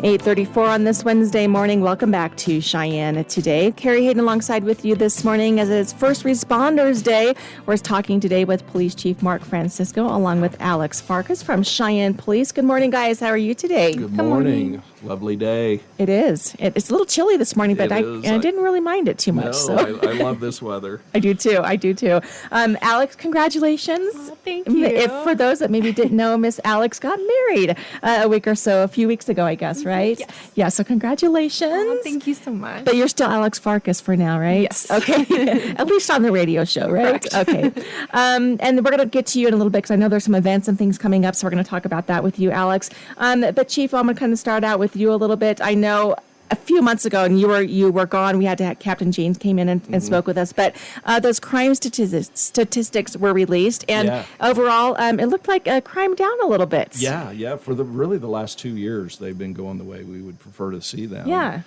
8:34 on this Wednesday morning. Welcome back to Cheyenne Today. Kerri Hayden alongside with you this morning as it's First Responders Day. We're talking today with Police Chief Mark Francisco along with Alex Farkas from Cheyenne Police. Good morning, guys. How are you today? Good morning. Lovely day. It is. It's a little chilly this morning, but I didn't really mind it too much. No, so. I love this weather. I do too. Alex, congratulations. Oh, thank you. If for those that maybe didn't know, Miss Alex got married a few weeks ago, I guess, right? Yes. Yeah, so congratulations. Oh, thank you so much. But you're still Alex Farkas for now, right? Yes. Okay. At least on the radio show, right? Correct. Okay. And we're going to get to you in a little bit because I know there's some events and things coming up, so we're going to talk about that with you, Alex. But Chief, I'm going to kind of start out with you a little bit. I know a few months ago, and you were gone. We had to have Captain James came in and spoke with us. But those crime statistics were released, and overall, it looked like crime down a little bit. Yeah. For the last 2 years, they've been going the way we would prefer to see them. Yeah.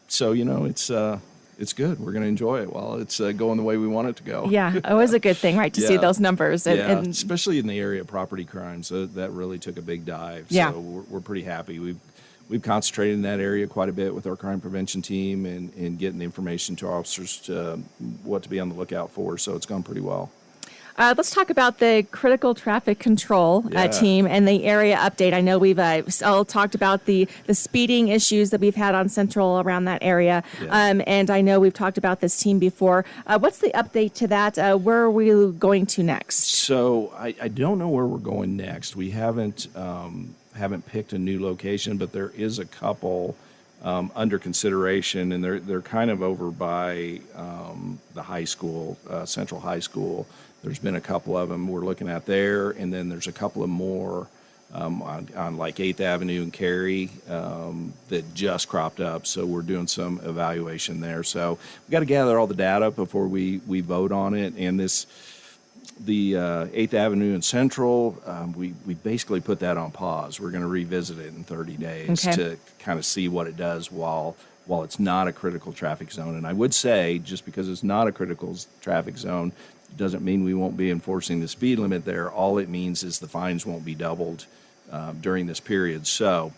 So it's good. We're going to enjoy it while it's going the way we want it to go. Yeah, always a good thing, right? To see those numbers, and especially in the area of property crimes, that really took a big dive. Yeah. So we're pretty happy. We've concentrated in that area quite a bit with our crime prevention team and getting the information to officers to what to be on the lookout for. So it's gone pretty well. Let's talk about the critical traffic control team and the area update. I know we've all talked about the speeding issues that we've had on Central around that area. And I know we've talked about this team before. What's the update to that? Where are we going to next? So I don't know where we're going next. We haven't picked a new location, but there is a couple under consideration, and they're kind of over by the high school, Central High School. There's been a couple of them we're looking at there, and then there's a couple of more on like 8th Avenue and Kerri that just cropped up. So we're doing some evaluation there. So we got to gather all the data before we vote on it. And the 8th Avenue and Central, we basically put that on pause. We're going to revisit it in 30 days to kind of see what it does while it's not a critical traffic zone. And I would say, just because it's not a critical traffic zone, doesn't mean we won't be enforcing the speed limit there. All it means is the fines won't be doubled during this period. So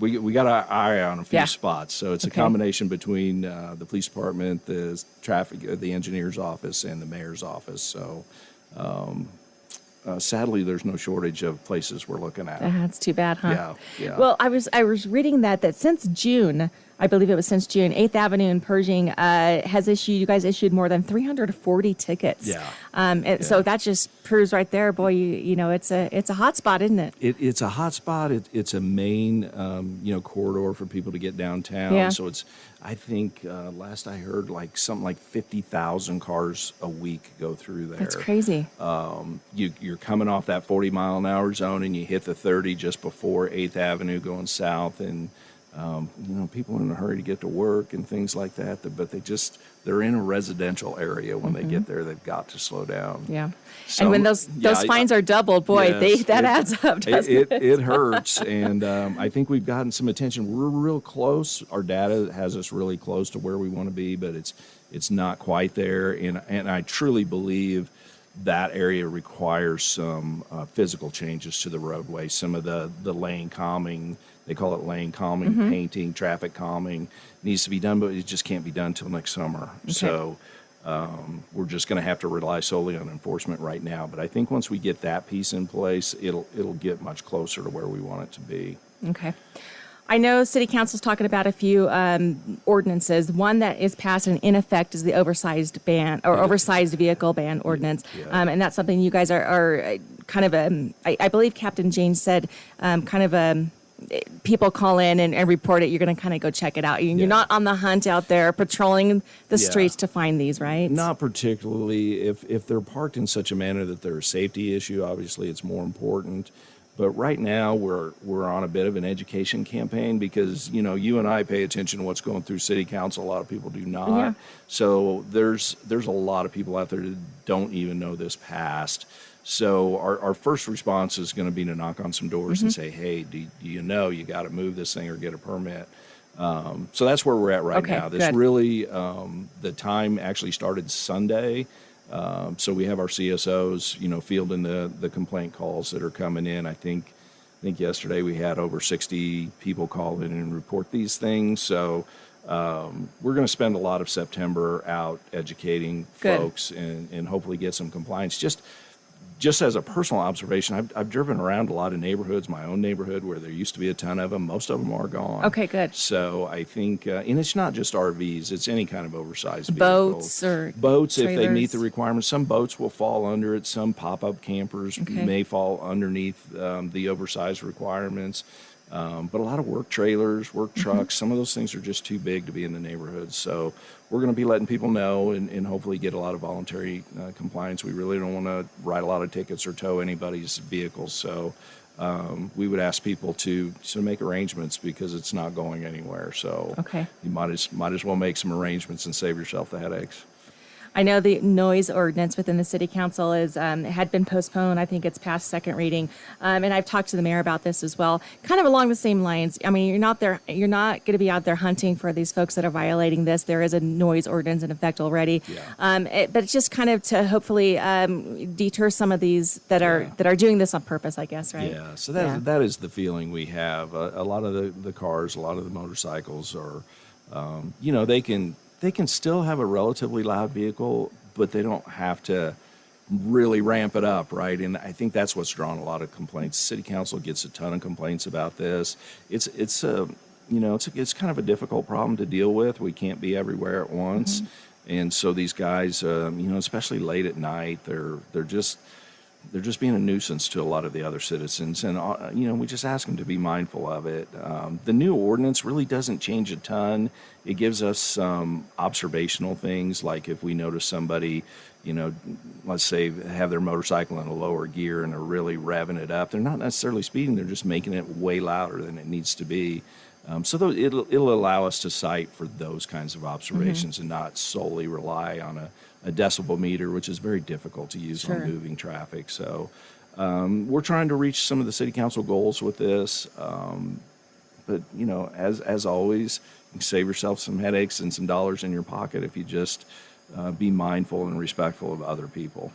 we got our eye on a few spots. So it's a combination between the police department, the engineer's office, and the mayor's office. So sadly, there's no shortage of places we're looking at. That's too bad, huh? Yeah. Well, I was reading that since June, I believe it was since June, 8th Avenue in Pershing you guys issued more than 340 tickets. So that just proves right there, boy, it's a hot spot, isn't it? It's a hot spot. It's a main, corridor for people to get downtown. Yeah. So I think last I heard, something like 50,000 cars a week go through there. That's crazy. You're coming off that 40-mile-an-hour zone, and you hit the 30 just before 8th Avenue going south, and people are in a hurry to get to work and things like that, but they're in a residential area when they get there. They've got to slow down. Yeah. So, and when those fines are doubled, boy, that adds up, doesn't it? It hurts. And I think we've gotten some attention. We're real close. Our data has us really close to where we want to be, but it's not quite there. And I truly believe that area requires some physical changes to the roadway. Some of the lane calming, they call it lane calming, painting, traffic calming, needs to be done, but it just can't be done until next summer. Okay. So we're just going to have to rely solely on enforcement right now. But I think once we get that piece in place, it'll get much closer to where we want it to be. Okay. I know City Council's talking about a few ordinances. One that is passed and in effect is the oversized ban or oversized vehicle ban ordinance, and that's something you guys are kind of I believe Captain James said people call in and report it. You're going to kind of go check it out. You're not on the hunt out there patrolling the streets to find these, right? Not particularly. If they're parked in such a manner that they're a safety issue, obviously it's more important. But right now we're on a bit of an education campaign because, you and I pay attention to what's going through City Council. A lot of people do not. Yeah. So there's a lot of people out there that don't even know this passed. So our first response is going to be to knock on some doors and say, hey, do you know you got to move this thing or get a permit? So that's where we're at right now. This really, the time actually started Sunday. So we have our CSOs, fielding the complaint calls that are coming in. I think I think yesterday we had over 60 people call in and report these things. So we're going to spend a lot of September out educating Good. folks and hopefully get some compliance. Just as a personal observation, I've driven around a lot of neighborhoods, my own neighborhood, where there used to be a ton of them. Most of them are gone. Okay, good. So I think, and it's not just RVs, it's any kind of oversized vehicle. Boats or Boats, if they meet trailers. the requirements. Some boats will fall under it. Some pop-up campers Okay. may fall underneath the oversized requirements. But a lot of work trailers, work trucks, some of those things are just too big to be in the neighborhood. So we're going to be letting people know and hopefully get a lot of voluntary compliance. We really don't want to write a lot of tickets or tow anybody's vehicles. So we would ask people to make arrangements because it's not going anywhere. So Okay. you might as well make some arrangements and save yourself the headaches. I know the noise ordinance within the city council is had been postponed. I think it's past second reading, and I've talked to the mayor about this as well. Kind of along the same lines. I mean, you're not going to be out there hunting for these folks that are violating this. There is a noise ordinance in effect already, Yeah. but it's just kind of to hopefully deter some of these that are doing this on purpose. I guess, right? Yeah, so that is the feeling we have. A lot of the cars, a lot of the motorcycles are, they can still have a relatively loud vehicle, but they don't have to really ramp it up, right? And I think that's what's drawn a lot of complaints. City council gets a ton of complaints about this. It's kind of a difficult problem to deal with. We can't be everywhere at once, and so these guys, especially late at night, they're just being a nuisance to a lot of the other citizens, and we just ask them to be mindful of it. The new ordinance really doesn't change a ton. It gives us some observational things, like if we notice somebody, let's say have their motorcycle in a lower gear and they're really revving it up. They're not necessarily speeding; they're just making it way louder than it needs to be. So it'll allow us to cite for those kinds of observations and not solely rely on a decibel meter, which is very difficult to use Sure. on moving traffic. So we're trying to reach some of the city council goals with this. But, as always, you can save yourself some headaches and some dollars in your pocket if you just be mindful and respectful of other people.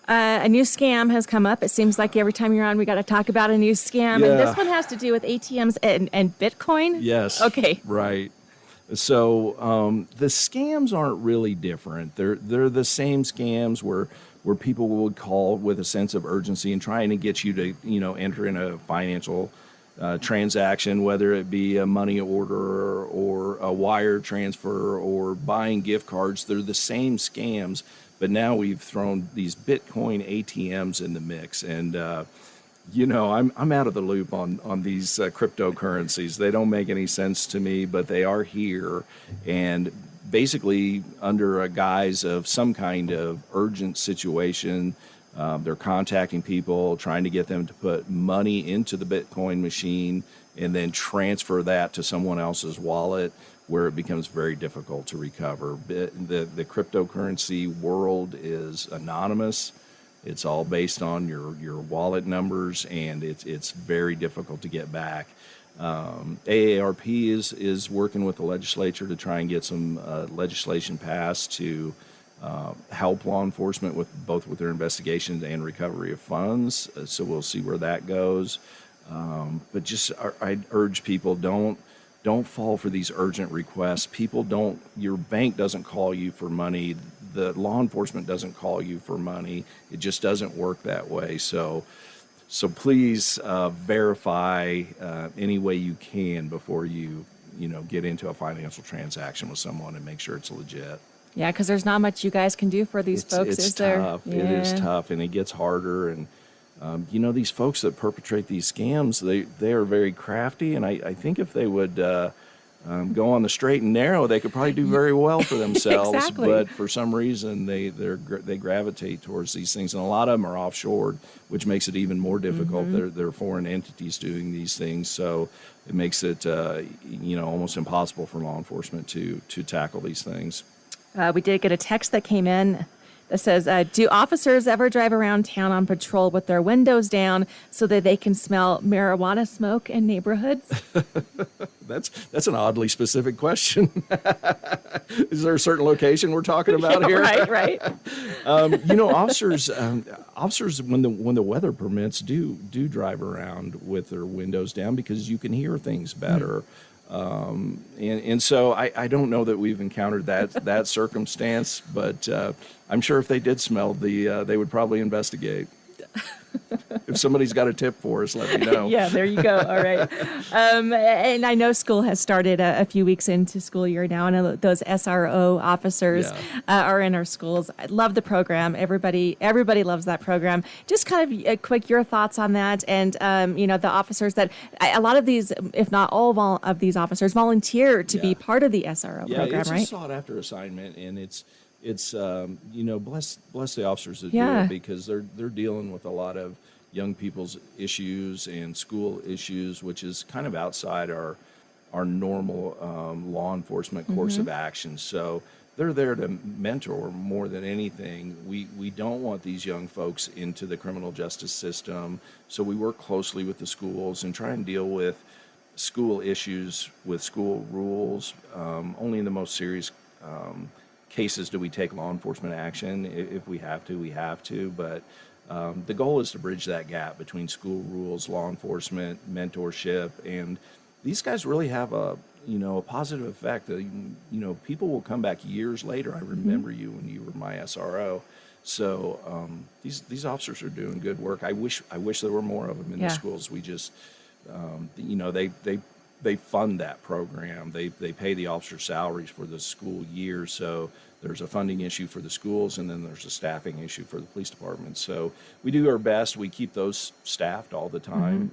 A new scam has come up. It seems like every time you're on, we got to talk about a new scam. Yeah. And this one has to do with ATMs and Bitcoin. Yes. Okay. Right. So the scams aren't really different. They're the same scams where people would call with a sense of urgency and trying to get you to enter in a financial transaction, whether it be a money order or a wire transfer or buying gift cards. They're the same scams, but now we've thrown these Bitcoin ATMs in the mix, and I'm out of the loop on these cryptocurrencies. They don't make any sense to me, but they are here, and basically under a guise of some kind of urgent situation, they're contacting people, trying to get them to put money into the Bitcoin machine and then transfer that to someone else's wallet, where it becomes very difficult to recover. The cryptocurrency world is anonymous. It's all based on your wallet numbers, and it's very difficult to get back. AARP is working with the legislature to try and get some legislation passed to help law enforcement with their investigations and recovery of funds. So we'll see where that goes. But just I'd urge people, don't fall for these urgent requests. Your bank doesn't call you for money. The law enforcement doesn't call you for money. It just doesn't work that way. So please verify any way you can before you get into a financial transaction with someone, and make sure it's legit. Yeah, because there's not much you guys can do for these folks, it's is there? tough. Yeah. It is tough, and it gets harder. And these folks that perpetrate these scams, they are very crafty, and I think if they would go on the straight and narrow, they could probably do very well for themselves. Exactly. But for some reason, they gravitate towards these things, and a lot of them are offshore, which makes it even more difficult. They're foreign entities doing these things, so it makes it almost impossible for law enforcement to tackle these things. We did get a text that came in. that says, do officers ever drive around town on patrol with their windows down so that they can smell marijuana smoke in neighborhoods? That's an oddly specific question. Is there a certain location we're talking about here? Right. Officers when the weather permits do drive around with their windows down because you can hear things better. And so I don't know that we've encountered that circumstance, but I'm sure if they did smell they would probably investigate. If somebody's got a tip for us, let me know. Yeah, there you go. All right. And I know school has started a few weeks into school year now, and those SRO officers are in our schools. I love the program. Everybody loves that program. Just kind of quick, your thoughts on that, and the officers that a lot of these, if not all of these officers, volunteer to be part of the SRO program, it's right? a sought after assignment, and it's bless the officers that do it, because they're dealing with a lot of young people's issues and school issues, which is kind of outside our normal law enforcement course of action. So they're there to mentor more than anything. We don't want these young folks into the criminal justice system, so we work closely with the schools and try and deal with school issues with school rules. Only in the most serious cases do we take law enforcement action. If we have to, we have to. But the goal is to bridge that gap between school rules, law enforcement, mentorship, and these guys really have a positive effect. People will come back years later. I remember you when you were my SRO. So these officers are doing good work. I wish there were more of them in the schools. We just, they fund that program. They pay the officer salaries for the school year. So there's a funding issue for the schools, and then there's a staffing issue for the police department. So we do our best. We keep those staffed all the time.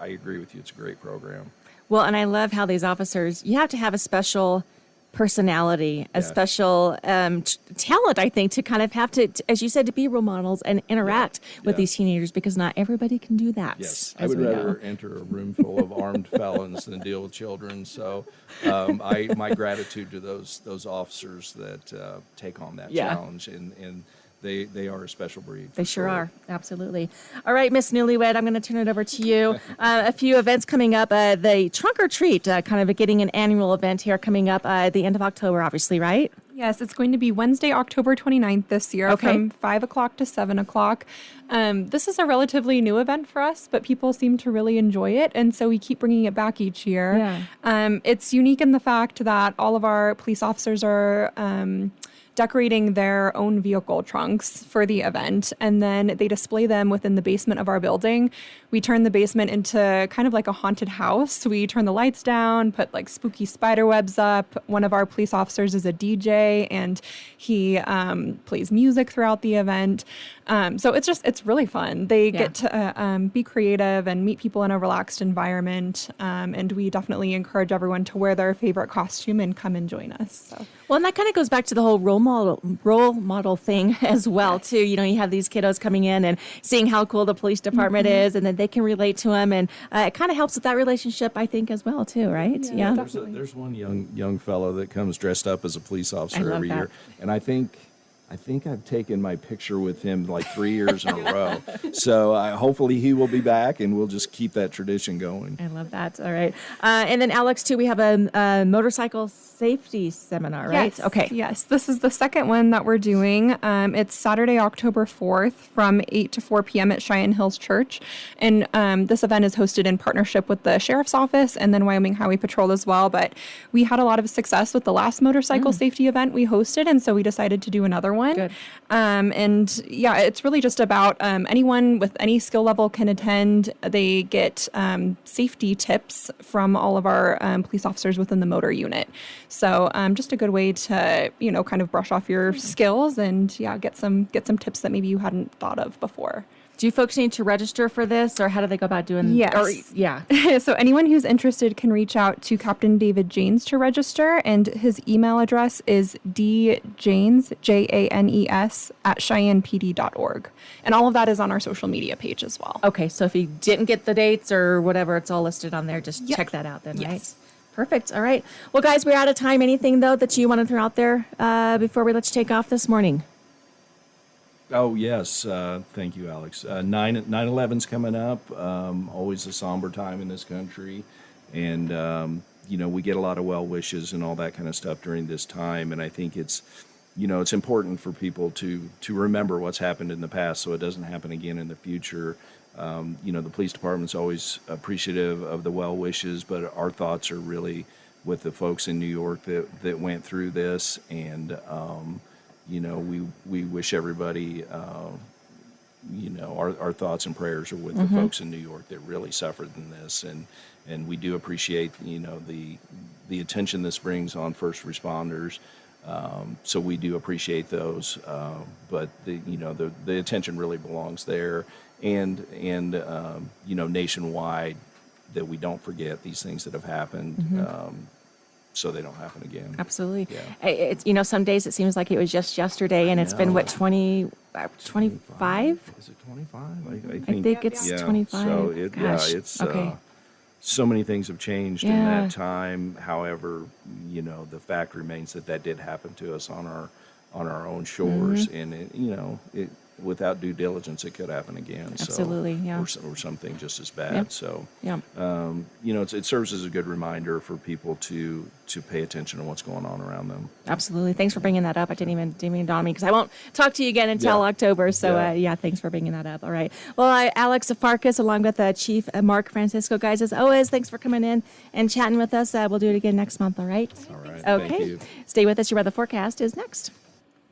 I agree with you. It's a great program. Well, and I love how these officers, you have to have a special personality, a special talent, I think, to kind of have to, as you said, to be role models and interact with these teenagers, because not everybody can do that. Yes, I would rather enter a room full of armed felons than deal with children. So my gratitude to those officers that take on that challenge, and they are a special breed. They sure are. Absolutely. All right, Miss Newlywed, I'm going to turn it over to you. A few events coming up. The Trunk or Treat, kind of getting an annual event here coming up at the end of October, obviously, right? Yes, it's going to be Wednesday, October 29th this year from 5 o'clock to 7 o'clock. This is a relatively new event for us, but people seem to really enjoy it, and so we keep bringing it back each year. Yeah. It's unique in the fact that all of our police officers are decorating their own vehicle trunks for the event, and then they display them within the basement of our building. We turn the basement into kind of like a haunted house. We turn the lights down, put like spooky spider webs up. One of our police officers is a DJ, and he plays music throughout the event. So it's really fun. They get to be creative and meet people in a relaxed environment. And we definitely encourage everyone to wear their favorite costume and come and join us. So. Well, and that kind of goes back to the whole role model thing as well, too. You have these kiddos coming in and seeing how cool the police department is, and then they can relate to them, and it kind of helps with that relationship, I think, as well, too, right? Yeah. There's one young fellow that comes dressed up as a police officer every year, and I think I've taken my picture with him like 3 years in a row. So hopefully he will be back, and we'll just keep that tradition going. I love that. All right. And then, Alex, too, we have a motorcycle safety seminar, right? Yes. Okay. Yes. This is the second one that we're doing. It's Saturday, October 4th from 8 to 4 p.m. at Cheyenne Hills Church. And this event is hosted in partnership with the Sheriff's Office and then Wyoming Highway Patrol as well. But we had a lot of success with the last motorcycle safety event we hosted, and so we decided to do another one. Good. It's really just about anyone with any skill level can attend. They get safety tips from all of our police officers within the motor unit. So just a good way to, kind of brush off your skills and get some tips that maybe you hadn't thought of before. Do you folks need to register for this, or how do they go about doing? Yes. Yeah. So anyone who's interested can reach out to Captain David Janes to register, and his email address is djanes, Janes, @CheyennePD.org. And all of that is on our social media page as well. Okay, so if you didn't get the dates or whatever, it's all listed on there. Just check that out then, right? Perfect. All right. Well, guys, we're out of time. Anything, though, that you want to throw out there before we let you take off this morning? Oh, yes. Thank you, Alex. 9/11's coming up. Always a somber time in this country. And, we get a lot of well wishes and all that kind of stuff during this time. And I think it's important for people to remember what's happened in the past so it doesn't happen again in the future. The police department's always appreciative of the well wishes, but our thoughts are really with the folks in New York that went through this. And, we wish everybody, our thoughts and prayers are with the folks in New York that really suffered in this. And we do appreciate, the attention this brings on first responders. So we do appreciate those, but the attention really belongs there, and nationwide, that we don't forget these things that have happened, so they don't happen again. Absolutely. Yeah. It's some days it seems like it was just yesterday, and it's been what 25? Is it 25? I think it's 25. So Gosh. it's okay. So many things have changed in Yeah. that time. However, the fact remains that did happen to us on our own shores, and it without due diligence, it could happen again. Absolutely, so, yeah. or something just as bad. Yep. So, Yeah. it serves as a good reminder for people to pay attention to what's going on around them. Absolutely. Thanks for bringing that up. I didn't even dawn on me because I won't talk to you again until Yeah. October. So, Yeah. thanks for bringing that up. All right. Well, Alex Farkas, along with Chief Mark Francisco, guys, as always, thanks for coming in and chatting with us. We'll do it again next month. All right. All right. Okay. Thank you. Stay with us. Your weather forecast is next.